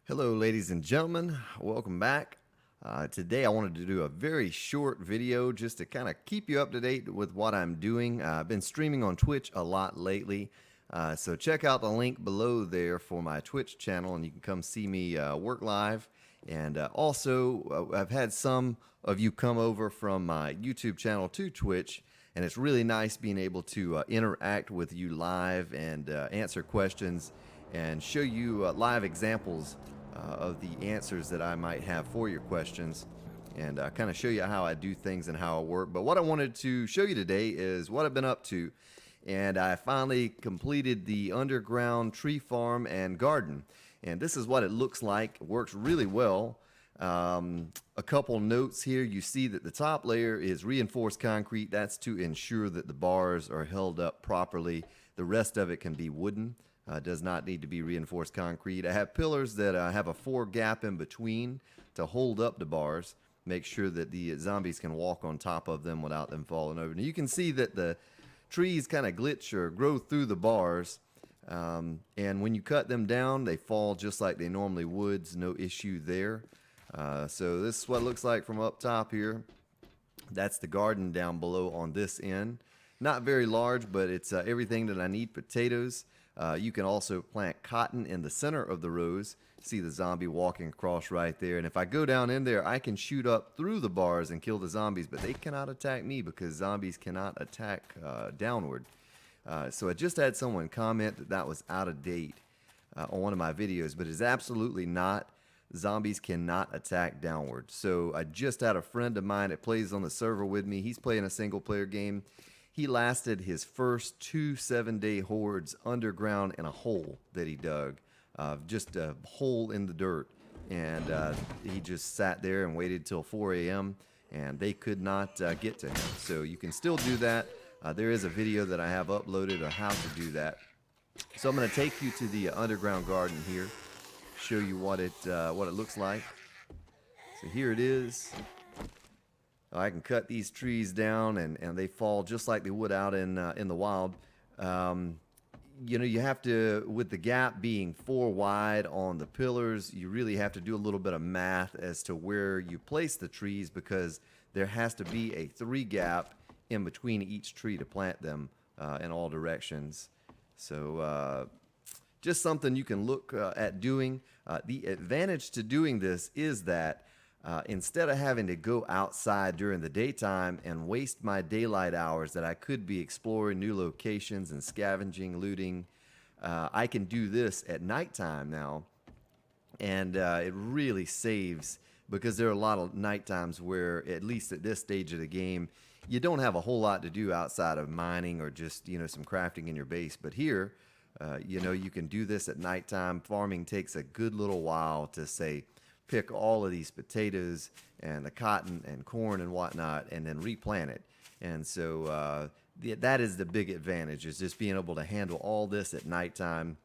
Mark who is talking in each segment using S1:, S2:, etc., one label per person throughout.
S1: Hello, ladies and gentlemen. Welcome back. Today, I wanted to do a very short video just to kind of keep you up to date with what I'm doing. I've been streaming on Twitch a lot lately, so check out the link below there for my Twitch channel, and you can come see me work live. And also, I've had some of you come over from my YouTube channel to Twitch, and it's really nice being able to interact with you live and answer questions and show you live examples of the answers that I might have for your questions, and kind of show you how I do things and how I work. But what I wanted to show you today is what I've been up to, and I finally completed the underground tree farm and garden, and this is what it looks like. It works really well. A couple notes here. You see that the top layer is reinforced concrete. That's to ensure that the bars are held up properly. The rest of it can be wooden. Does not need to be reinforced concrete. I have pillars that have a 4 gap in between to hold up the bars, make sure that the zombies can walk on top of them without them falling over. Now you can see that the trees kind of glitch or grow through the bars, and when you cut them down, they fall just like they normally would. No issue there. So this is what it looks like from up top here. That's the garden down below on this end. Not very large, but it's everything that I need. Potatoes. You can also plant cotton in the center of the rows. See the zombie walking across right there. And if I go down in there, I can shoot up through the bars and kill the zombies, but they cannot attack me because zombies cannot attack downward. So I just had someone comment that that was out of date on one of my videos, but it's absolutely not. Zombies cannot attack downward. So I just had a friend of mine that plays on the server with me. He's playing a single player game. He lasted his first 2 7-day hordes underground in a hole that he dug, just a hole in the dirt. And he just sat there and waited till 4 a.m. and they could not get to him. So you can still do that. There is a video that I have uploaded on how to do that. So I'm going to take you to the underground garden here, show you what it looks like. So here it is. I can cut these trees down and they fall just like they would out in the wild. You know, you have to, with the gap being 4 wide on the pillars, you really have to do a little bit of math as to where you place the trees, because there has to be a 3 gap in between each tree to plant them in all directions. So just something you can look at doing. The advantage to doing this is that instead of having to go outside during the daytime and waste my daylight hours that I could be exploring new locations and scavenging, looting, I can do this at nighttime now. And it really saves, because there are a lot of night times where, at least at this stage of the game, you don't have a whole lot to do outside of mining or just, you know, some crafting in your base. But here, you know, you can do this at nighttime. Farming takes a good little while to, say, pick all of these potatoes and the cotton and corn and whatnot and then replant it. And so that is the big advantage, is just being able to handle all this at nighttime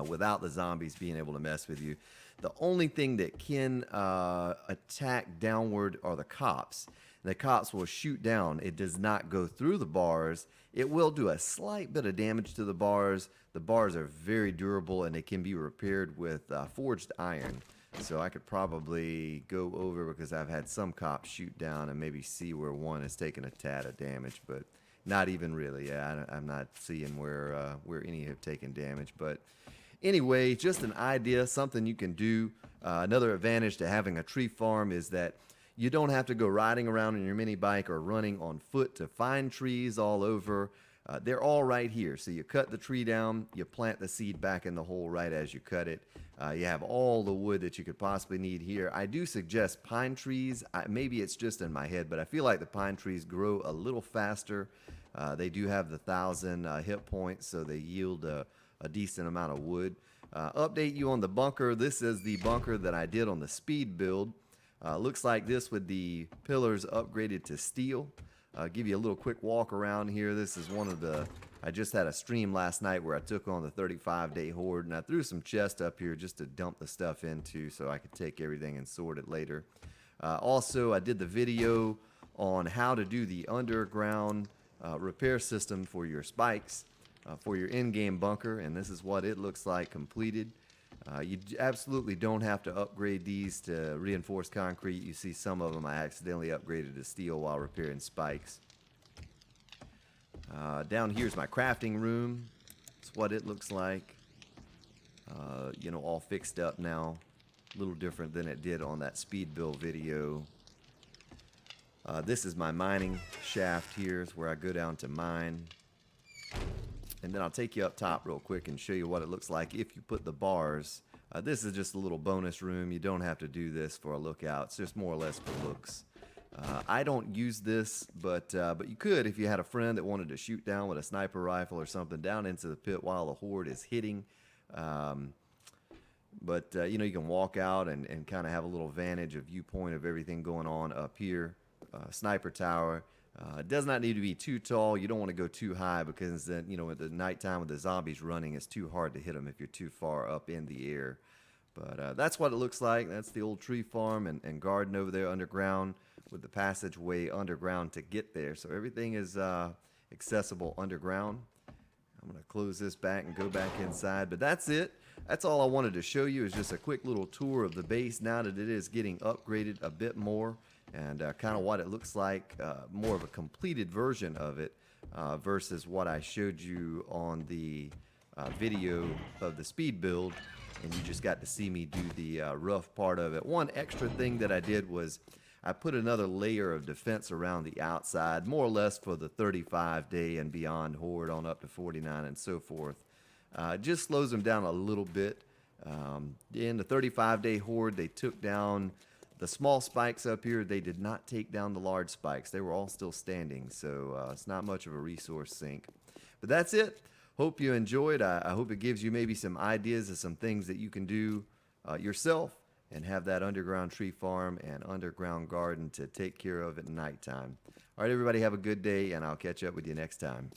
S1: without the zombies being able to mess with you. The only thing that can attack downward are the cops. The cops will shoot down. It does not go through the bars. It will do a slight bit of damage to the bars. The bars are very durable and they can be repaired with forged iron. So I could probably go over, because I've had some cops shoot down, and maybe see where one has taken a tad of damage, but not even really. Yeah, I'm not seeing where any have taken damage. But anyway, just an idea, something you can do. Another advantage to having a tree farm is that you don't have to go riding around on your mini bike or running on foot to find trees all over. They're all right here. So you cut the tree down, you plant the seed back in the hole right as you cut it. You have all the wood that you could possibly need here. I do suggest pine trees. Maybe it's just in my head, but I feel like the pine trees grow a little faster. They do have the 1,000 hit points, so they yield a decent amount of wood. Update you on the bunker. This is the bunker that I did on the speed build. Looks like this with the pillars upgraded to steel. Give you a little quick walk around here. This is one of the, I just had a stream last night where I took on the 35-day horde, and I threw some chests up here just to dump the stuff into so I could take everything and sort it later. Also, I did the video on how to do the underground repair system for your spikes for your in-game bunker, and this is what it looks like completed. You absolutely don't have to upgrade these to reinforced concrete. You see some of them I accidentally upgraded to steel while repairing spikes. Down here's my crafting room. It's what it looks like. You know, all fixed up now. A little different than it did on that speed build video. This is my mining shaft here. Is where I go down to mine. And then I'll take you up top real quick and show you what it looks like if you put the bars. This is just a little bonus room. You don't have to do this for a lookout. It's just more or less for looks. I don't use this, but you could if you had a friend that wanted to shoot down with a sniper rifle or something down into the pit while the horde is hitting. You know, you can walk out and kind of have a little vantage, a viewpoint of everything going on up here. Sniper tower. It does not need to be too tall. You don't want to go too high because then, you know, at the nighttime with the zombies running, it's too hard to hit them if you're too far up in the air. But that's what it looks like. That's the old tree farm and garden over there underground with the passageway underground to get there. So everything is accessible underground. I'm going to close this back and go back inside. But that's it. That's all I wanted to show you is just a quick little tour of the base now that it is getting upgraded a bit more. And kind of what it looks like, more of a completed version of it versus what I showed you on the video of the speed build, and you just got to see me do the rough part of it. One extra thing that I did was I put another layer of defense around the outside, more or less for the 35-day and beyond horde on up to 49 and so forth. It just slows them down a little bit. In the 35-day horde, they took down the small spikes up here. They did not take down the large spikes. They were all still standing, so it's not much of a resource sink. But that's it. Hope you enjoyed. I hope it gives you maybe some ideas of some things that you can do yourself and have that underground tree farm and underground garden to take care of at nighttime. All right, everybody, have a good day, and I'll catch up with you next time.